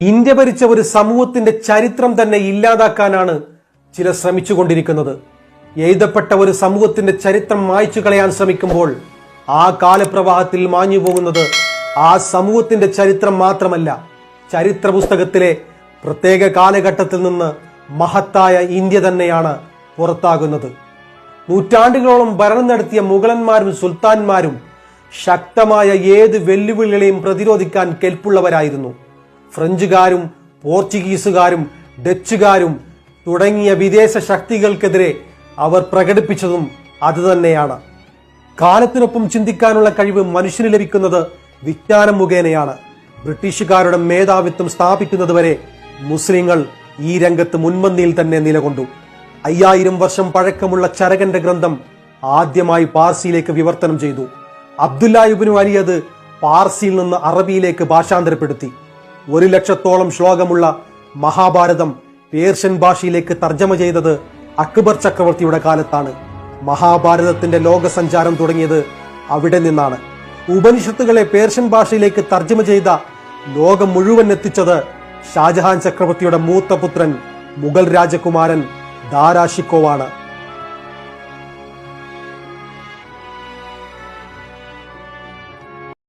India ഭരിച്ച ഒരു സമൂഹത്തിന്റെ ചരിത്രം തന്നെ ഇല്ലാതാക്കാനാണ് ചിലർ ശ്രമിച്ചുകൊണ്ടിരിക്കുന്നത്. എഴുതപ്പെട്ട ഒരു സമൂഹത്തിന്റെ ചരിത്രം മായ്ച്ചു കളയാൻ ശ്രമിക്കുമ്പോൾ ആ കാലപ്രവാഹത്തിൽ മാഞ്ഞു പോകുന്നത് ആ സമൂഹത്തിന്റെ ചരിത്രം മാത്രമല്ല, ചരിത്ര പുസ്തകത്തിലെ പ്രത്യേക കാലഘട്ടത്തിൽ നിന്ന് മഹത്തായ ഇന്ത്യ തന്നെയാണ് പുറത്താകുന്നത്. നൂറ്റാണ്ടുകളോളം ഭരണം നടത്തിയ മുഗളന്മാരും സുൽത്താൻമാരും ശക്തമായ ഏത് വെല്ലുവിളികളെയും പ്രതിരോധിക്കാൻ കെൽപ്പുള്ളവരായിരുന്നു. ഫ്രഞ്ചുകാരും പോർച്ചുഗീസുകാരും ഡച്ചുകാരും തുടങ്ങിയ വിദേശ ശക്തികൾക്കെതിരെ അവർ പ്രകടിപ്പിച്ചതും അതുതന്നെയാണ്. കാലത്തിനൊപ്പം ചിന്തിക്കാനുള്ള കഴിവ് മനുഷ്യന് ലഭിക്കുന്നത് വിജ്ഞാനം മുഖേനയാണ്. ബ്രിട്ടീഷുകാരുടെ മേധാവിത്വം സ്ഥാപിക്കുന്നതുവരെ മുസ്ലിങ്ങൾ ഈ രംഗത്ത് മുൻപന്തിയിൽ തന്നെ നിലകൊണ്ടു. 5000 വർഷം പഴക്കമുള്ള ചരകന്റെ ഗ്രന്ഥം ആദ്യമായി പാർസിയിലേക്ക് വിവർത്തനം ചെയ്തു. അബ്ദുല്ല ഇബ്നു അലി അത് പാർസിയിൽ നിന്ന് അറബിയിലേക്ക് ഭാഷാന്തരപ്പെടുത്തി. 1,00,000-ഓളം ശ്ലോകമുള്ള മഹാഭാരതം പേർഷ്യൻ ഭാഷയിലേക്ക് തർജ്ജമ ചെയ്തത് അക്ബർ ചക്രവർത്തിയുടെ കാലത്താണ്. മഹാഭാരതത്തിന്റെ ലോകസഞ്ചാരം തുടങ്ങിയത് അവിടെ നിന്നാണ്. ഉപനിഷത്തുകളെ പേർഷ്യൻ ഭാഷയിലേക്ക് തർജ്ജമ ചെയ്ത ലോകം മുഴുവൻ എത്തിച്ചത് ഷാജഹാൻ ചക്രവർത്തിയുടെ മൂത്ത പുത്രൻ മുഗൾ രാജകുമാരൻ ദാരാ ഷിക്കോവാണ്.